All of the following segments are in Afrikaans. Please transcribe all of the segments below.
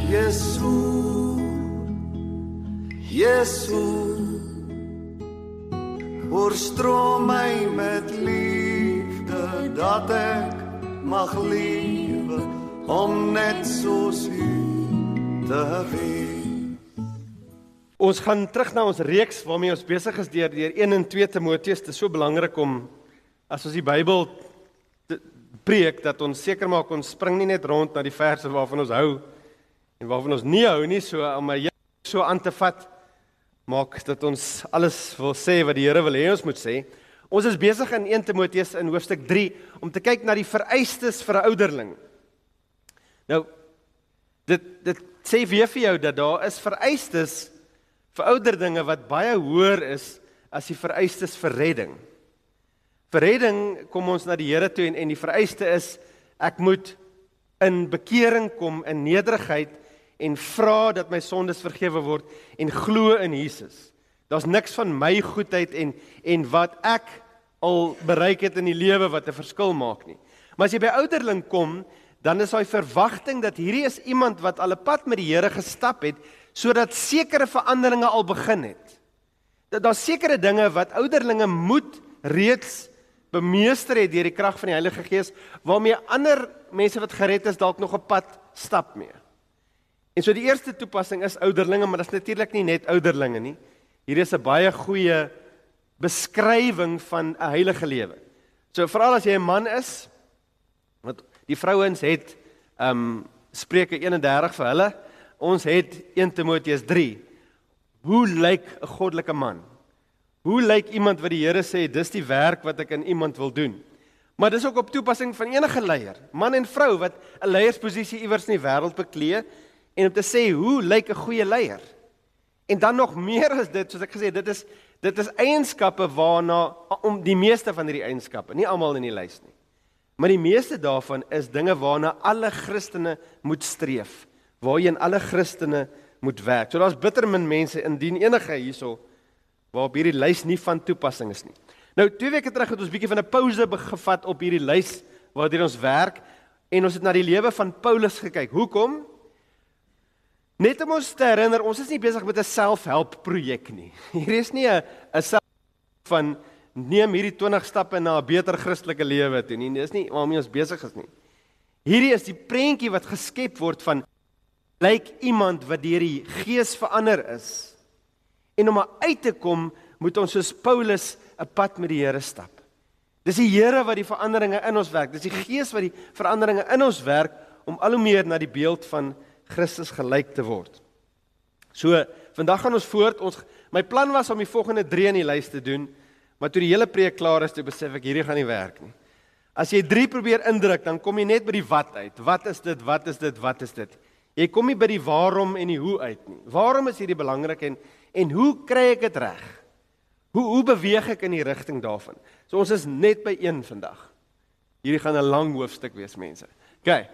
Jesus, Jesus, oorstroom my met liefde, dat ek mag lewe, om net soos U te wees. Ons gaan terug na ons reeks waarmee ons besig is deur 1 en 2 Timoteus. Dit is so belangrik om, as ons die Bybel preek, dat ons seker maak ons spring nie net rond na die verse waarvan ons hou en waarvan ons nie hou nie, so om my so aan te vat, maak dat ons alles wil sê wat die Here wil hê ons moet sê. Ons is besig in 1 Timoteus in hoofstuk 3 om te kyk na die vereistes vir 'n ouderling. Nou, dit sê weer vir jou dat daar is vereistes vir ouderdinge wat baie hoër is as die vereistes vir redding. Vir redding kom ons na die Here toe en die vereiste is, ek moet in bekering kom, in nederigheid en vra dat my sondes vergewe word en glo in Jesus. Daar's niks van my goedheid en wat ek al bereik het in die lewe wat 'n verskil maak nie. Maar as jy by ouderling kom, dan is daai verwagting dat hierdie is iemand wat al 'n pad met die Here gestap het, sodat sekere veranderinge al begin het. Daar's sekere dinge wat ouderlinge moet reeds bemeester het deur die krag van die Heilige Gees, waarmee ander mense wat gered is dalk nog 'n pad stap mee. En so die eerste toepassing is ouderlinge, maar dit is natuurlik nie net ouderlinge nie. Hier is 'n baie goeie beskrywing van 'n heilige lewe. So veral as jy 'n man is, want die vrouens het Spreuke 31 vir hulle, ons het 1 Timoteus 3. Hoe lyk 'n goddelike man? Hoe lyk iemand wat die Here sê, dis die werk wat ek in iemand wil doen? Maar dis ook op toepassing van enige leier, man en vrou wat 'n leiersposisie iewers in die wêreld beklee, en om te sê, hoe lyk 'n goeie leier? En dan nog meer as dit, soos ek gesê, dit is eienskappe waarna, om die meeste van hierdie eienskappe, nie almal in die lys nie, maar die meeste daarvan is dinge waarna alle Christene moet streef, waarheen alle Christene moet werk. So daar's bitter min mense, indien enige hierso, waarop hierdie lys nie van toepassing is nie. Nou, 2 weke terug het ons bietjie van 'n pause gevat op hierdie lys waardeur ons werk, en ons het na die lewe van Paulus gekyk. Hoekom? Net om ons te herinner, ons is nie besig met 'n self-help projek nie. Hier is nie 'n self van neem hierdie 20 stappe na 'n beter Christelike lewe toe nie. Dis nie waarmee ons besig is nie. Hierdie is die prentjie wat geskep word van lyk iemand wat deur die Gees verander is. En om uit te kom, moet ons soos Paulus 'n pad met die Here stap. Dis die Here wat die veranderinge in ons werk. Dis die Gees wat die veranderinge in ons werk om al hoe meer na die beeld van Christus gelyk te word. So, vandag gaan ons voort. My plan was om die volgende 3 in die lys te doen, maar toe die hele preek klaar is, toe besef ek hierdie gaan nie werk nie. As jy 3 probeer indruk, dan kom jy net by die wat uit. Wat is dit? Wat is dit? Wat is dit? Jy kom nie by die waarom en die hoe uit nie. Waarom is hierdie belangrik en hoe kry ek dit reg? Hoe beweeg ek in die rigting daarvan? So ons is net by 1 vandag. Hierdie gaan 'n lang hoofstuk wees, mense. Okay.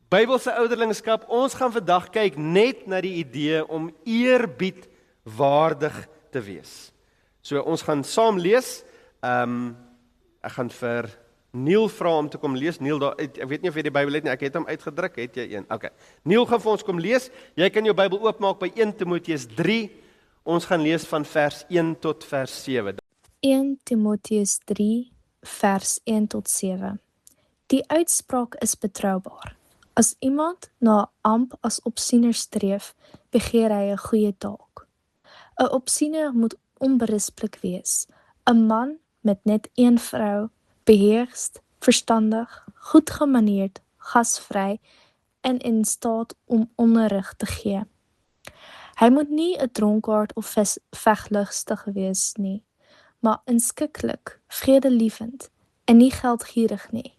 Bybelse ouderlingskap, ons gaan vandag kyk net na die idee om eerbied waardig te wees. So ons gaan saam lees. Ek gaan vir Neil vra om te kom lees. Neil, ek weet nie of jy die Bybel het nie, ek het hom uitgedruk, het jy een? Okay. Neil gaan vir ons kom lees. Jy kan jou Bybel oopmaak by 1 Timoteus 3. Ons gaan lees van vers 1 tot vers 7. 1 Timoteus 3 vers 1 tot 7. Die uitspraak is betroubaar. As iemand na amp as opsiener streef, begeer hy 'n goeie taak. 'n Opsiener moet onberispelik wees, 'n man met net 1 vrou, beheerst, verstandig, goed gemaneerd, gasvry en in staat om onderrig te gee. Hy moet nie 'n dronkaard of veglustig wees nie, maar inskikkelik, vredelievend en nie geldgierig nie.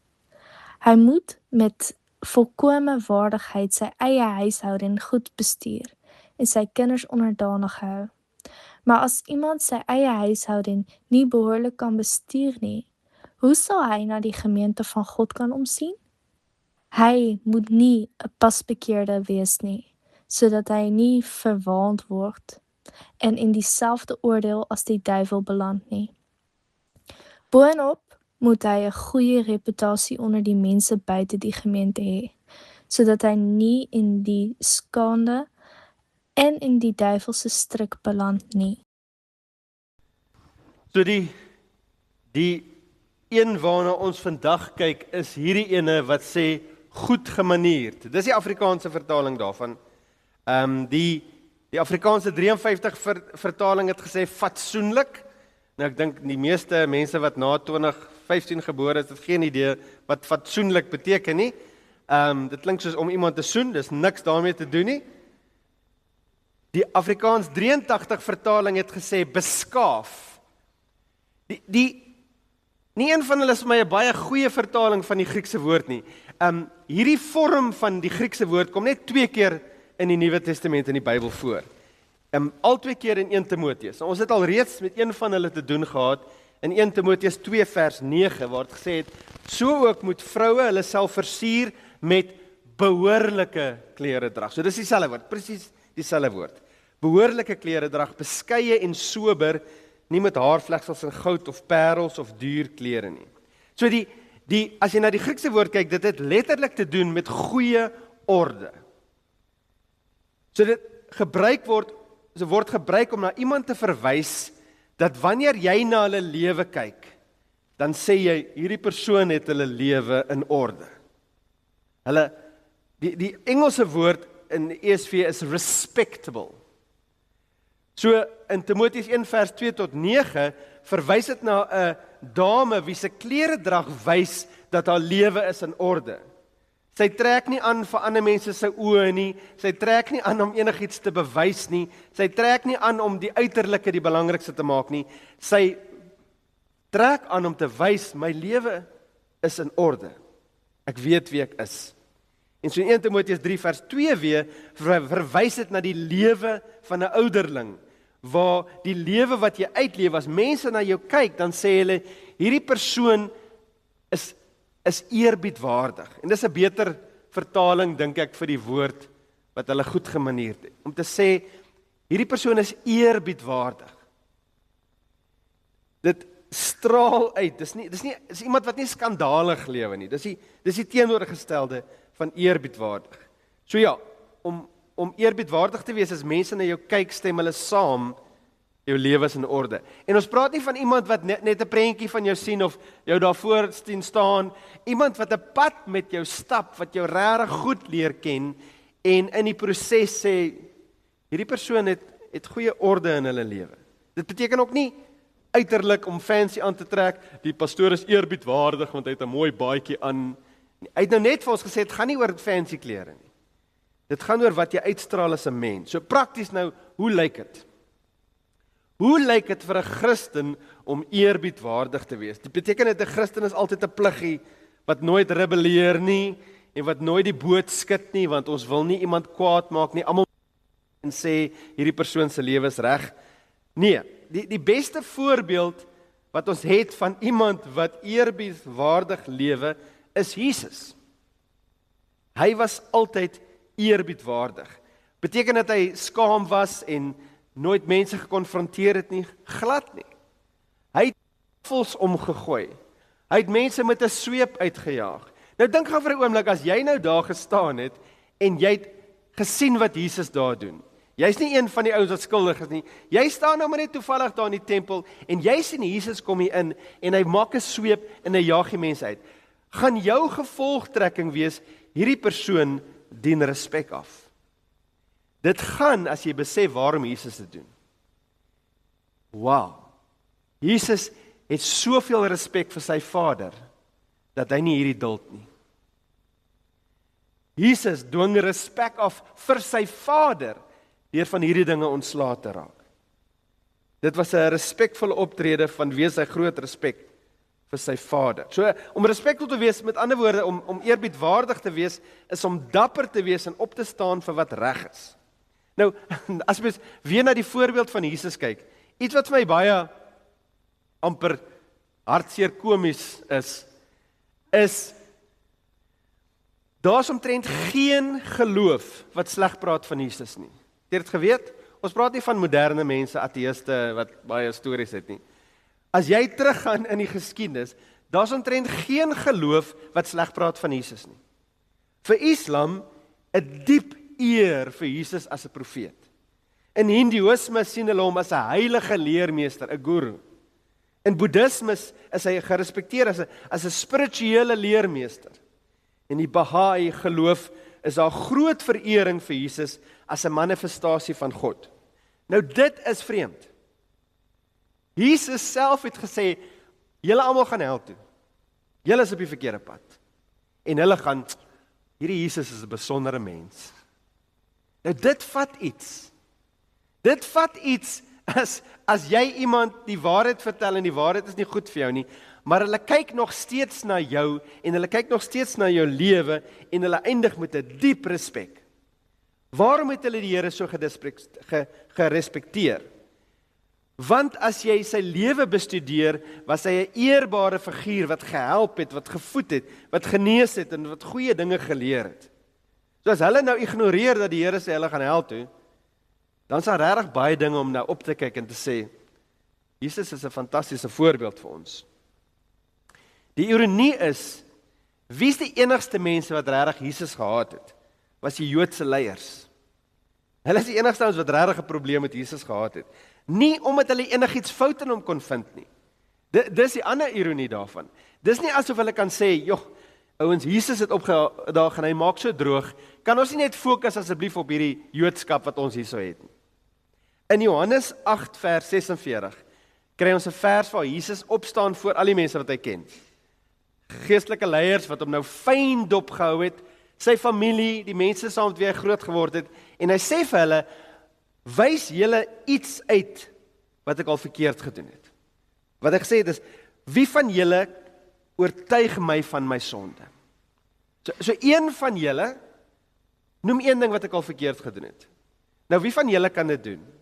Hy moet met volkome waardigheid sy eie huishouding goed bestuur en sy kinders onderdanig hou. Maar as iemand sy eie huishouding nie behoorlik kan bestuur nie, hoe sal hy na die gemeente van God kan omsien? Hy moet nie 'n pasbekeerde wees nie, sodat hy nie verwaand word en in dieselfde oordeel as die duiwel beland nie. Boonop moet hy 'n goeie reputasie onder die mense buite die gemeente hê, sodat hy nie in die skande en in die duivelse stryk beland nie. So die een waarna ons vandag kyk is hierdie ene wat sê goed gemanierd. Dis die Afrikaanse vertaling daarvan. Die Afrikaanse 53 vertaling het gesê fatsoenlik. Nou ek dink die meeste mense wat na 2015 gebore is, het geen idee wat fatsoenlik beteken nie. Dit klink soos om iemand te soen, dis niks daarmee te doen nie. Die Afrikaans 83 vertaling het gesê beskaaf. Nie een van hulle is vir my 'n baie goeie vertaling van die Griekse woord nie. Hierdie vorm van die Griekse woord kom net 2 keer in die Nuwe Testament in die Bybel voor. Al 2 keer in 1 Timoteus. Ons het al reeds met een van hulle te doen gehad in 1 Timoteus 2 vers 9 waar dit gesê het: "So ook moet vroue hulle self versier met behoorlike kleredrag." So dis dieselfde woord, presies dieselfde woord. Behoorlike kleredrag, beskeie en sober, nie met haarvlegsels en goud of parels of duur klere nie. So as jy na die Griekse woord kyk, dit het letterlik te doen met goeie orde. So dit word gebruik om na iemand te verwys dat wanneer jy na hulle lewe kyk, dan sê jy hierdie persoon het hulle lewe in orde. Die Engelse woord in die ESV is respectable. So in Timoteus 1 vers 2 tot 9 verwys dit na 'n dame wie se kleredrag wys dat haar lewe is in orde. Sy trek nie aan vir ander mense se oë nie, sy trek nie aan om enigiets te bewys nie, sy trek nie aan om die uiterlike die belangrikste te maak nie, sy trek aan om te wys my lewe is in orde. Ek weet wie ek is. En so in 1 Timoteus 3 vers 2 weer verwys dit na die lewe van 'n ouderling, waar die lewe wat jy uitleef, as mense na jou kyk, dan sê hulle, hierdie persoon is eerbiedwaardig. En dis 'n beter vertaling, dink ek, vir die woord wat hulle goed gemanierd het. Om te sê, hierdie persoon is eerbiedwaardig. Dit straal uit. Dis iemand wat nie skandalig lewe nie. Dis die teenoorgestelde van eerbiedwaardig. So ja, om eerbiedwaardig te wees, as mense na jou kyk, stem hulle saam, jou lewe is in orde. En ons praat nie van iemand wat net 'n prentjie van jou sien of jou daarvoor staan, iemand wat 'n pad met jou stap, wat jou regtig goed leer ken, en in die proses sê, hierdie persoon het goeie orde in hulle lewe. Dit beteken ook nie uiterlik om fancy aan te trek, die pastoor is eerbiedwaardig, want hy het 'n mooi baadjie aan. Hy het nou net vir ons gesê, het gaan nie oor fancy klere nie. Dit gaan oor wat jy uitstraal as 'n mens. So prakties nou, hoe lyk dit? Hoe lyk dit vir 'n Christen om eerbiedwaardig te wees? Dit beteken dat 'n Christen is altyd 'n pluggie wat nooit rebelleer nie en wat nooit die boot skud nie, want ons wil nie iemand kwaad maak nie, almal en sê hierdie persoon se lewe is reg. Nee, die beste voorbeeld wat ons het van iemand wat eerbiedwaardig lewe is Jesus. Hy was altyd eerbiedwaardig. Beteken dat hy skaam was en nooit mense gekonfronteer het nie? Glad nie. Hy het tafels omgegooi. Hy het mense met 'n sweep uitgejaag. Nou dink gou vir 'n oomblik, as jy nou daar gestaan het en jy het gesien wat Jesus daar doen. Jy's nie een van die ouens wat skuldig is nie. Jy staan nou maar net toevallig daar in die tempel en jy sien Jesus kom hier in en hy maak 'n sweep en hy jaag die mense uit. Gaan jou gevolgtrekking wees, hierdie persoon dien respek af. Dit gaan as jy besef waarom Jesus dit doen. Wow. Jesus het soveel respek vir sy Vader, dat hy nie hierdie duld nie. Jesus dwing respek af vir sy Vader, deur van hierdie dinge ontslae te raak. Dit was 'n respekvolle optrede vanweë sy groot respek vir sy Vader. So, om respekvol te wees, met ander woorde, om eerbiedwaardig te wees, is om dapper te wees en op te staan vir wat reg is. Nou, as mens weer na die voorbeeld van Jesus kyk, iets wat vir my baie amper hartseer komies is daar's omtrent geen geloof wat sleg praat van Jesus nie. Het jy dit geweet? Ons praat nie van moderne mense, ateïste wat baie stories het nie. As jy teruggaan in die geskiedenis, daar's omtrent geen geloof wat sleg praat van Jesus nie. Vir Islam 'n diep eer vir Jesus as 'n profeet. In Hindoeïsme sien hulle hom as 'n heilige leermeester, 'n guru. In Boeddhisme is hy gerespekteer as 'n spirituele leermeester. In die Bahá'í geloof is daar groot verering vir Jesus as 'n manifestasie van God. Nou dit is vreemd. Jesus self het gesê, julle almal gaan hel toe. Julle is op die verkeerde pad. En hulle gaan, hierdie Jesus is 'n besondere mens. Nou dit vat iets. Dit vat iets as jy iemand die waarheid vertel en die waarheid is nie goed vir jou nie, maar hulle kyk nog steeds na jou en hulle kyk nog steeds na jou lewe en hulle eindig met 'n diep respek. Waarom het hulle die Here so gerespekteer? Want as jy sy lewe bestudeer, was hy 'n eerbare figuur wat gehelp het, wat gevoed het, wat genees het en wat goeie dinge geleer het. So as hulle nou ignoreer dat die Here sê hulle gaan hel toe, dan is daar regtig baie dinge om nou op te kyk en te sê, Jesus is 'n fantastiese voorbeeld vir ons. Die ironie is, wie is die enigste mense wat regtig Jesus gehaat het? Was die Joodse leiers. Hulle is die enigste ouens wat regtig 'n probleem met Jesus gehad het. Nie omdat hulle enigiets fout in hom kon vind nie. Dis die ander ironie daarvan. Dis nie asof hulle kan sê, joh, ouens, Jesus het opgedaag en hy maak so droog, kan ons nie net fokus asseblief op hierdie Joodskap wat ons hierso het nie. In Johannes 8 vers 46 kry ons 'n vers waar Jesus opstaan voor al die mense wat hy ken. Geestelike leiers wat hom nou fyn dop gehou het, sy familie, die mense saam met wie hy groot geword het, en hy sê vir hulle, wys julle iets uit wat ek al verkeerd gedoen het. Wat ek gesê het is, wie van julle oortuig my van my sonde? So een van julle, noem een ding wat ek al verkeerd gedoen het. Nou wie van julle kan dit doen?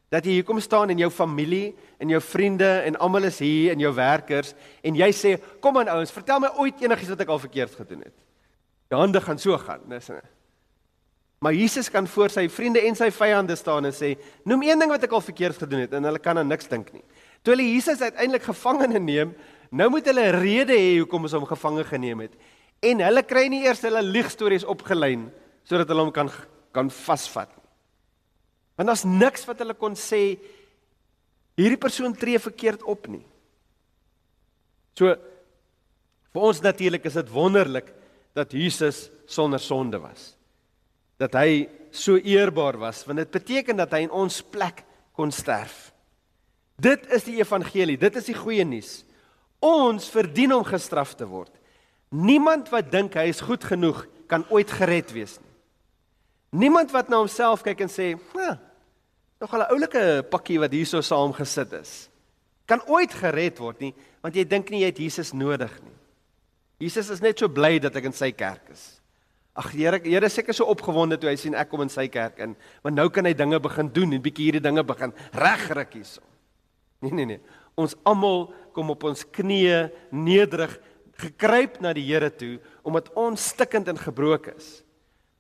Dat jy hier kom staan en jou familie, en jou vriende, en almal is hier, en jou werkers, en jy sê, kom aan ouens, vertel my ooit enigiets wat ek al verkeerd gedoen het. Die hande gaan so gaan, maar Jesus kan voor sy vriende en sy vyande staan en sê, noem een ding wat ek al verkeerd gedoen het, en hulle kan aan niks dink nie. Toe hulle Jesus uiteindelik gevangene neem, nou moet hulle 'n rede hê hoekom ons hom gevange geneem het. En hulle kry nie eers hulle liegstories opgelyn, sodat hulle hom kan vasvat. Want daar's niks wat hulle kon sê, hierdie persoon tree verkeerd op nie. So, vir ons natuurlik is dit wonderlik, dat Jesus sonder sonde was. Dat hy so eerbaar was, want dit beteken dat hy in ons plek kon sterf. Dit is die evangelie, dit is die goeie nuus. Ons verdien om gestraf te word. Niemand wat dink hy is goed genoeg, kan ooit gered wees nie. Niemand wat na homself kyk en sê, nog al 'n oulike pakkie wat hier so saam gesit is, kan ooit gered word nie, want jy dink nie jy het Jesus nodig nie. Jesus is net so bly dat ek in sy kerk is. Ag, Here is seker so opgewonde toe hy sien ek kom in sy kerk in, want nou kan hy dinge begin doen en bietjie hierdie dinge begin regruk hierso. Nee. Ons almal kom op ons knieë nederig, gekruip na die Here toe, omdat ons stikkend en gebroken is.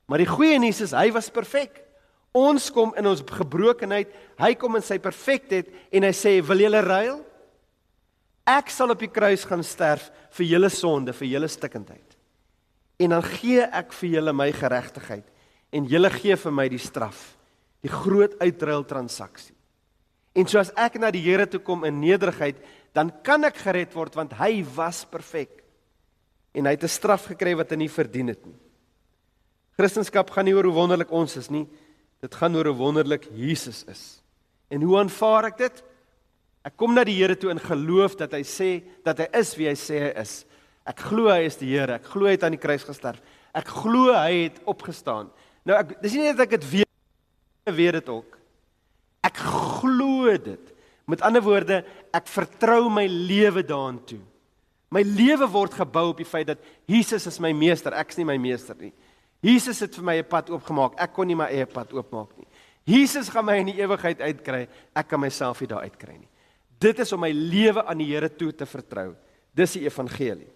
Maar die goeie nuus is, hy was perfek. Ons kom in ons gebrokenheid, hy kom in sy perfektheid, en hy sê, wil julle ruil? Ek sal op die kruis gaan sterf vir julle sonde, vir julle stikkendheid. En dan gee ek vir julle my geregtigheid, en julle gee vir my die straf, die groot uitruil transaksie. En soos ek na die Here toe kom in nederigheid, dan kan ek gered word, want hy was perfek. En hy het 'n straf gekry wat hy nie verdien het nie. Christendom gaan nie oor hoe wonderlik ons is nie, dit gaan oor hoe wonderlik Jesus is. En hoe aanvaar ek dit? Ek kom na die Here toe in geloof dat hy sê, dat hy is wie hy sê hy is. Ek glo hy is die Here, ek glo hy het aan die kruis gesterf, ek glo hy het opgestaan. Nou, dis nie net dat ek dit weet dit ook. Ek glo dit. Met ander woorde, ek vertrou my lewe daaraan toe. My lewe word gebou op die feit dat Jesus is my meester, ek is nie my meester nie. Jesus het vir my 'n pad oopgemaak, ek kon nie my eie pad oopmaak nie. Jesus gaan my in die ewigheid uitkry, ek kan myself nie daar uitkry nie. Dit is om my lewe aan die Here toe te vertrou. Dis die evangelie.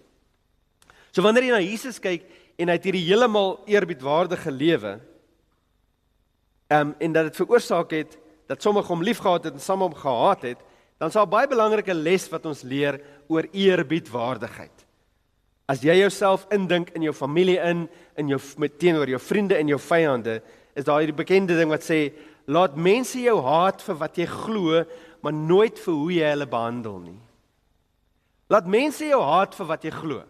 So wanneer jy na Jesus kyk, en hy het hierdie heeltemal eerbiedwaardige lewe, en dat dit veroorsaak het, dat sommige hom liefgehad het en sommige hom gehaat het, dan is daar 'n baie belangrike les wat ons leer oor eerbiedwaardigheid. As jy jouself indink in jou familie teenoor jou vriende en jou vyande, is daar hierdie bekende ding wat sê, laat mense jou haat vir wat jy glo, maar nooit vir hoe jy hulle behandel nie. Laat mense jou haat vir wat jy glo.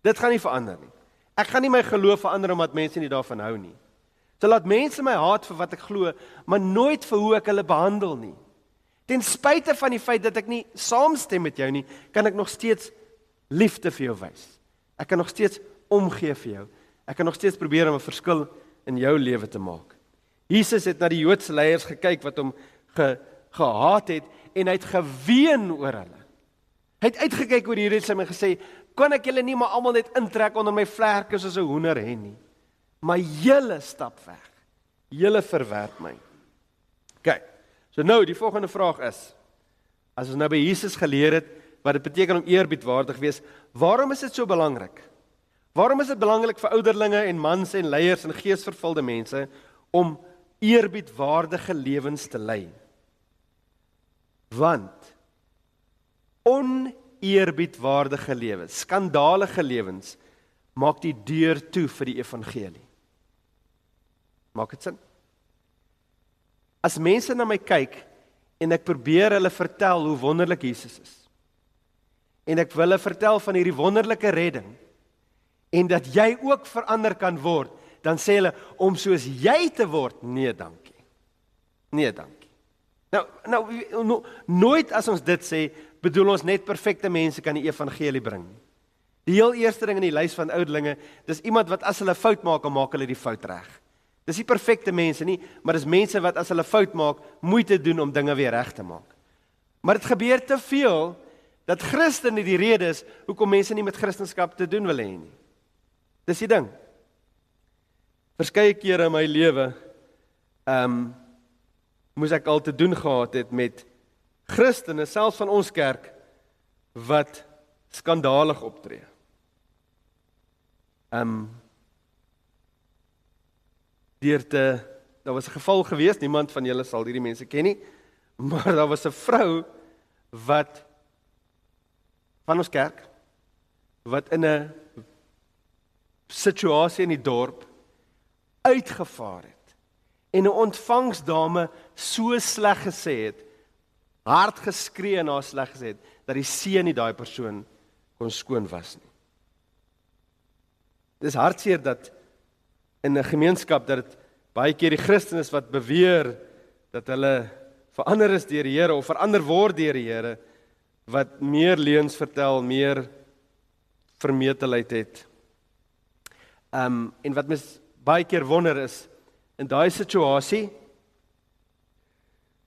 Dit gaan nie verander nie. Ek gaan nie my geloof verander omdat mense nie daarvan hou nie. So laat mense my haat vir wat ek glo, maar nooit vir hoe ek hulle behandel nie. Ten spyte van die feit dat ek nie saamstem met jou nie, kan ek nog steeds liefde vir jou wys. Ek kan nog steeds omgee vir jou. Ek kan nog steeds probeer om 'n verskil in jou lewe te maak. Jesus het na die Joodse leiers gekyk wat hom gehaat het en hy het geween oor hulle. Hy het uitgekyk oor Jerusalem en gesê, kan ek julle nie maar almal net intrek onder my vlerke soos 'n hoender hen nie. Maar julle stap weg. Julle verwerp my. OK. So nou, die volgende vraag is, as ons nou by Jesus geleer het, wat dit beteken om eerbiedwaardig wees, waarom is dit so belangrik? Waarom is dit belangrik vir ouderlinge en mans en leiers en geesvervulde mense om eerbiedwaardige lewens te lei? Want oneerbiedwaardige lewens, skandalige lewens, maak die deur toe vir die evangelie. Maak dit sin? As mense na my kyk en ek probeer hulle vertel hoe wonderlik Jesus is, en ek wil hulle vertel van hierdie wonderlike redding, en dat jy ook verander kan word, dan sê hulle, om soos jy te word, nee dankie. Nee dankie. Nou, nooit as ons dit sê, bedoel ons net perfekte mense kan die evangelie bring. Die heel eerste ding in die lys van ouderlinge, dis iemand wat as hulle fout maak, dan maak hulle die fout reg. Dis nie perfekte mense nie, maar dis mense wat as hulle fout maak, moeite doen om dinge weer reg te maak. Maar dit gebeur te veel, dat Christene die rede is, hoekom mense nie met Christendom te doen wil hê nie. Dis die ding. Verskeie kere in my lewe, moes ek al te doen gehad het met Christene, selfs van ons kerk, wat skandalig optree. Daar was 'n geval gewees, niemand van julle sal hierdie mense ken nie, maar daar was 'n vrou wat van ons kerk, wat in 'n situasie in die dorp uitgevaar het en 'n ontvangsdame so sleg gesê het, hard geskree en haar sleg gesê het, dat die seun nie daai persoon kon skoon was nie. Dis hartseer dat in 'n gemeenskap dat dit baie keer die Christen is wat beweer dat hulle verander is deur die Here of verander word deur die Here, wat meer leuns vertel, meer vermetelheid het. En wat mens baie keer wonder is, in daai situasie,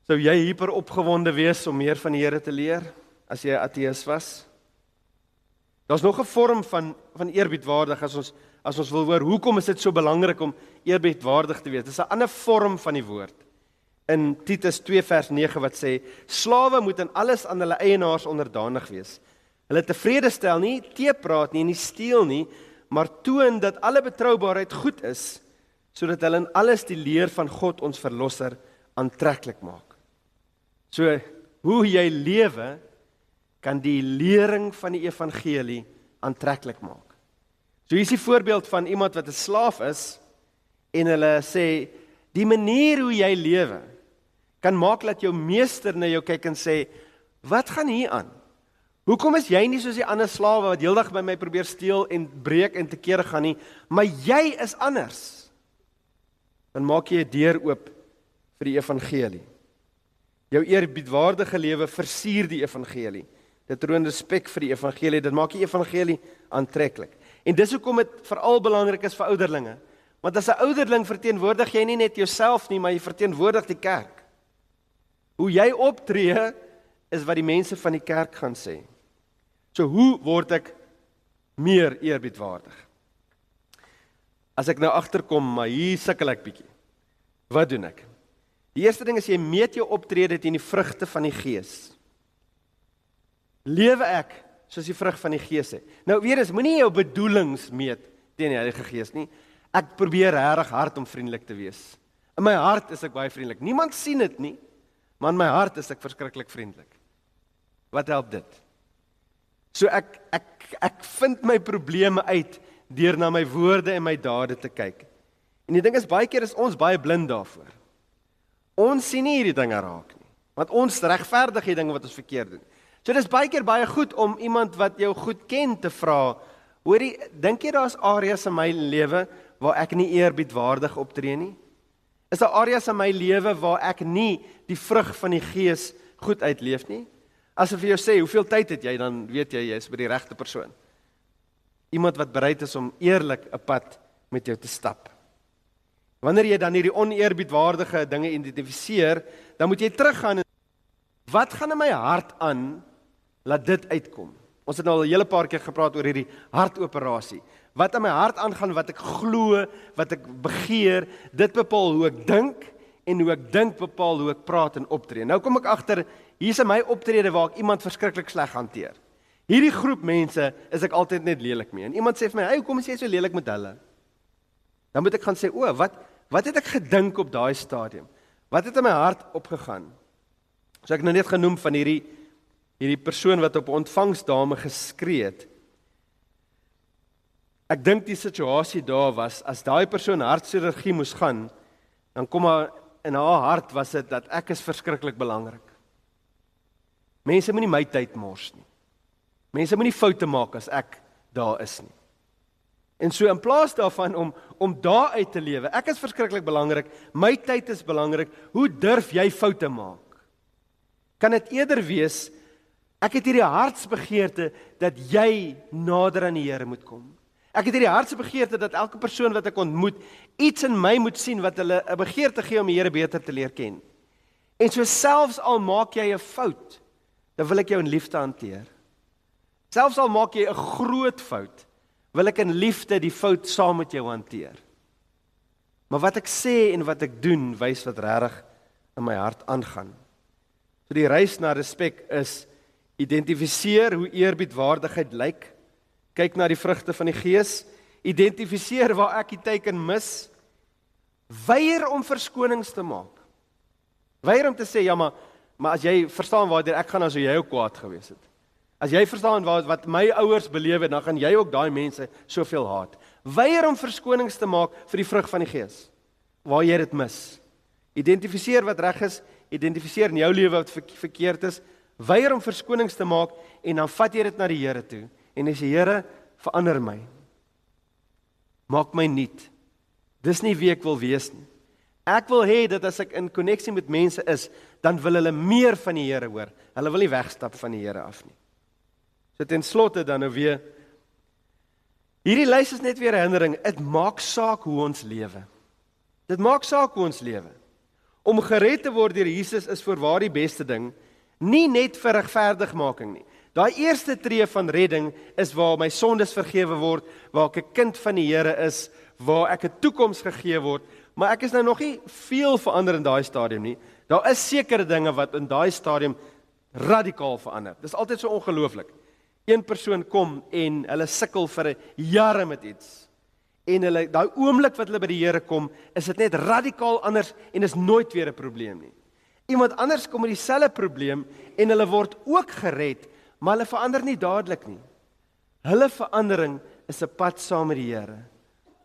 sou jy hyper opgewonde wees om meer van die Here te leer, as jy 'n ateïs was? Daar's nog 'n vorm van eerbiedwaardig, as ons wil hoor, hoekom is dit so belangrik om eerbiedwaardig te wees? Dis 'n ander vorm van die woord. In Titus 2 vers 9 wat sê, slawe moet in alles aan hulle eienaars onderdanig wees. Hulle tevrede stel nie, teepraat nie, nie steel nie, maar toon dat alle betroubaarheid goed is, sodat hulle in alles die leer van God ons verlosser aantreklik maak. So, hoe jy lewe, kan die lering van die evangelie aantreklik maak. So hier is die voorbeeld van iemand wat 'n slaaf is, en hulle sê, die manier hoe jy lewe, kan maak dat jou meester na jou kyk en sê, wat gaan hier aan? Hoekom is jy nie soos die ander slawe wat heeldag by my probeer steel en breek en te kere gaan nie, maar jy is anders? Dan maak jy 'n deur oop vir die evangelie. Jou eerbiedwaardige lewe versier die evangelie. Dit toon respek vir die evangelie, dit maak die evangelie aantreklik. En dis hoekom dit veral belangrik is vir ouderlinge. Want as 'n ouderling verteenwoordig jy nie net jouself nie, maar jy verteenwoordig die kerk. Hoe jy optree, is wat die mense van die kerk gaan sê. So hoe word ek meer eerbiedwaardig? As ek nou agterkom, maar hier sukkel ek bietjie. Wat doen ek? Die eerste ding is jy meet jou optrede teen die vrugte van die Gees. Lewe ek soos die vrug van die Gees sê? Nou weer eens, moenie jou bedoelings meet teen die Heilige Gees nie. Ek probeer regtig hard om vriendelik te wees. In my hart is ek baie vriendelik. Niemand sien dit nie, maar in my hart is ek verskriklik vriendelik. Wat help dit? So ek vind my probleme uit deur na my woorde en my dade te kyk. En die ding is, baie keer is ons baie blind daarvoor. Ons sien nie hierdie dinge raak nie, want ons regverdig die dinge wat ons verkeerd doen. So dis baie keer baie goed om iemand wat jou goed ken te vra, hoorie, dink jy daar's areas in my lewe waar ek nie eerbiedwaardig optree nie? Is daar areas in my lewe waar ek nie die vrug van die Gees goed uitleef nie? As ek vir jou sê, hoeveel tyd het jy, dan weet jy is by die regte persoon. Iemand wat bereid is om eerlik 'n pad met jou te stap. Wanneer jy dan hierdie oneerbiedwaardige dinge identifiseer, dan moet jy teruggaan en wat gaan in my hart aan, laat dit uitkom. Ons het nou al 'n hele paar keer gepraat oor hierdie hartoperasie. Wat in my hart aangaan, wat ek glo, wat ek begeer, dit bepaal hoe ek dink, en hoe ek dink bepaal hoe ek praat en optree. Nou kom ek agter, hier's in my optrede waar ek iemand verskriklik sleg hanteer. Hierdie groep mense is ek altyd net lelik mee. En iemand sê vir my, "Hey, hoekom is jy so lelik met hulle?" Dan moet ek gaan sê, "O, wat het ek gedink op daai stadium? Wat het in my hart opgegaan?" So ek nou net genoem van hierdie persoon wat op 'n ontvangsdame geskree het. Ek dink die situasie daar was, as daai persoon hartchirurgie moes gaan, dan kom maar in haar hart was dit dat ek is verskriklik belangrik. Mense moenie my tyd mors nie. Mense moenie foute maak as ek daar is nie. En so in plaas daarvan om daar uit te lewe, ek is verskriklik belangrik, my tyd is belangrik, hoe durf jy foute maak? Kan dit eerder wees, ek het hierdie hartsbegeerte dat jy nader aan die Here moet kom. Ek het hierdie hartsbegeerte dat elke persoon wat ek ontmoet, iets in my moet sien wat hulle 'n begeerte gee om die Here beter te leer ken. En so selfs al maak jy 'n fout, dan wil ek jou in liefde hanteer. Selfs al maak jy 'n groot fout, wil ek in liefde die fout saam met jou hanteer. Maar wat ek sê en wat ek doen, wys wat regtig in my hart aangaan. So die reis na respek is, identifiseer hoe eerbiedwaardigheid lyk, kyk na die vrugte van die Gees, identifiseer waar ek die teiken mis, weier om verskonings te maak. Weier om te sê, ja maar as jy verstaan waardeur ek gaan, as jy ook kwaad gewees het. As jy verstaan wat my ouers beleef het, dan gaan jy ook daai mense soveel haat. Weier om verskonings te maak vir die vrug van die Gees, waar jy dit mis. Identifiseer wat reg is, identifiseer in jou lewe wat verkeerd is, weier om verskonings te maak, en dan vat jy dit na die Here toe, en jy sê, Here, verander my. Maak my nuut. Dis nie wie ek wil wees nie. Ek wil hê dat as ek in koneksie met mense is, dan wil hulle meer van die Here hoor. Hulle wil nie wegstap van die Here af nie. So ten slotte dan nou weer, hierdie lys is net weer 'n herinnering, dit maak saak hoe ons lewe. Dit maak saak hoe ons lewe. Om gered te word deur Jesus is voorwaar die beste ding, nie net vir regverdigmaking nie. Daai eerste tree van redding is waar my sondes vergewe word, waar ek 'n kind van die Here is, waar ek 'n toekoms gegee word, maar ek is nou nog nie veel verander in daai stadium nie. Daar is sekere dinge wat in daai stadium radikaal verander. Dis altyd so ongelooflik. Een persoon kom en hulle sukkel vir jare met iets. En hulle daai oomblik wat hulle by die Here kom, is dit net radikaal anders en is nooit weer 'n probleem nie. Iemand anders kom met dieselfde probleem en hulle word ook gered, maar hulle verander nie dadelik nie. Hulle verandering is 'n pad saam met die Here,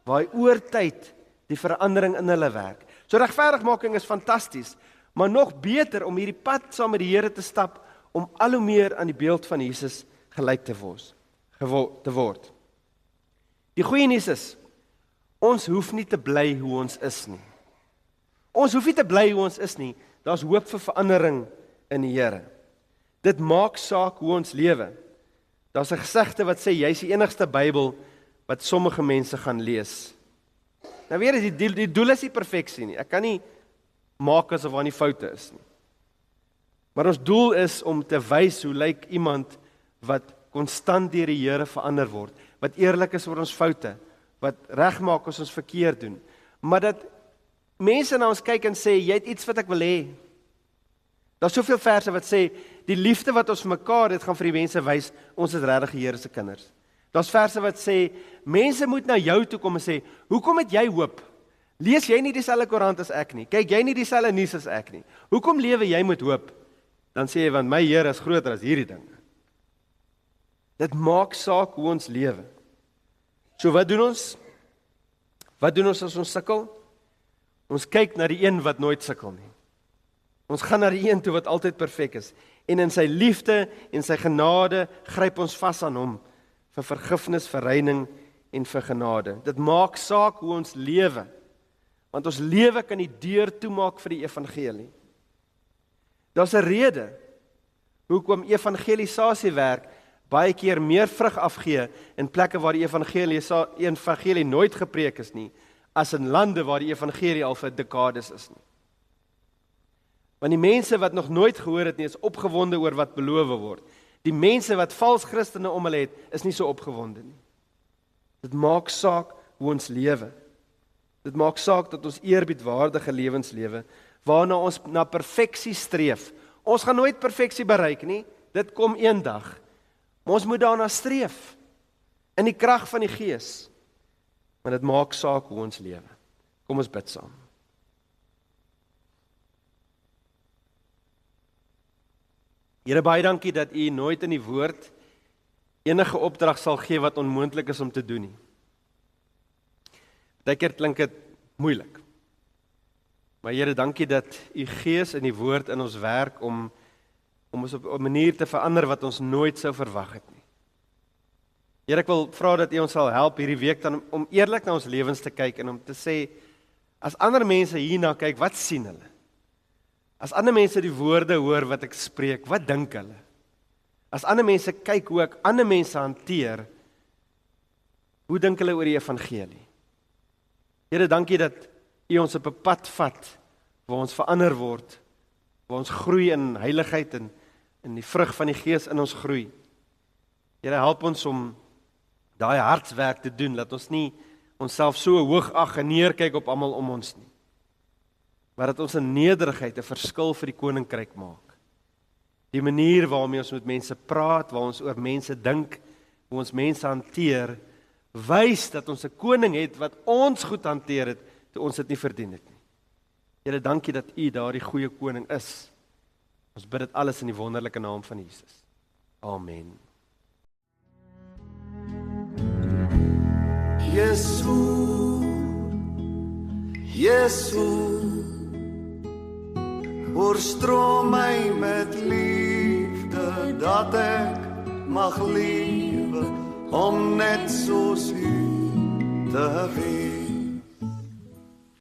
waar hy oor tyd die verandering in hulle werk. So regverdigmaking is fantasties, maar nog beter om hierdie pad saam met die Here te stap, om al hoe meer aan die beeld van Jesus gelyk te word. Die goeie nuus is, ons hoef nie te bly hoe ons is nie. Ons hoef nie te bly hoe ons is nie. Daar's hoop vir verandering in die Here. Dit maak saak hoe ons lewe. Daar's 'n gesegde wat sê, jy's die enigste Bybel wat sommige mense gaan lees. Nou weer is die doel is nie perfeksie nie. Ek kan nie maak asof daar nie foute is nie. Maar ons doel is om te wys hoe lyk iemand wat konstant deur die Here verander word, wat eerlik is oor ons foute, wat regmaak as ons verkeerd doen, maar dat mense na ons kyk en sê, jy het iets wat ek wil hê. Daar's soveel verse wat sê, die liefde wat ons vir mekaar het, gaan vir die mense wys, ons is regtig die Here se kinders. Daar's verse wat sê, mense moet na jou toe kom en sê, hoekom het jy hoop? Lees jy nie dieselfde koerant as ek nie? Kyk jy nie dieselfde nuus as ek nie? Hoekom lewe jy met hoop? Dan sê jy, want my Here is groter as hierdie ding. Dit maak saak hoe ons lewe. So wat doen ons? Wat doen ons as ons sukkel? Ons kyk na die een wat nooit sukkel nie. Ons gaan na die een toe wat altyd perfek is. En in sy liefde en sy genade gryp ons vas aan hom vir vergifnis, vir reining en vir genade. Dit maak saak hoe ons lewe. Want ons lewe kan die deur toemaak vir die evangelie. Daar's 'n rede hoekom evangelisasie werk baie keer meer vrug afgee in plekke waar die evangelie nooit gepreek is nie, as in lande waar die evangelie al vir dekades is nie. Want die mense wat nog nooit gehoor het nie, is opgewonde oor wat beloof word. Die mense wat vals Christene om hulle het, is nie so opgewonde nie. Dit maak saak hoe ons lewe. Dit maak saak dat ons eerbiedwaardige lewens lewe, waarna ons na perfeksie streef. Ons gaan nooit perfeksie bereik nie, dit kom eendag. Maar ons moet daarna streef, in die krag van die Gees. Maar dit maak saak hoe ons lewe. Kom ons bid saam. Here, baie dankie dat U nooit in die woord enige opdrag sal gee wat onmoontlik is om te doen nie. Partykeer klink dit moeilik. Maar Here, dankie dat U Gees in die woord in ons werk om ons op 'n manier te verander wat ons nooit sou verwag het nie. Here, ek wil vra dat U ons sal help hierdie week dan om eerlik na ons lewens te kyk en om te sê, as ander mense hierna kyk, wat sien hulle? As ander mense die woorde hoor wat ek spreek, wat dink hulle? As ander mense kyk hoe ek ander mense hanteer, hoe dink hulle oor die evangelie? Here, dankie dat U ons op 'n pad vat waar ons verander word, waar ons groei in heiligheid en in die vrug van die Gees in ons groei. Here, help ons om daai hartswerk te doen, dat ons nie onsself so hoog ag en neerkyk op almal om ons nie, maar dat ons in nederigheid 'n verskil vir die koninkryk maak. Die manier waarmee ons met mense praat, waar ons oor mense dink, hoe ons mense hanteer, wys dat ons 'n koning het wat ons goed hanteer het, toe ons dit nie verdien het nie. Here, dankie dat U daardie goeie koning is. Ons bid dit alles in die wonderlike naam van Jesus. Amen. Jesús, Jesús, oorstroom my met liefde, dat ek mag lewe, om net soos U te wees.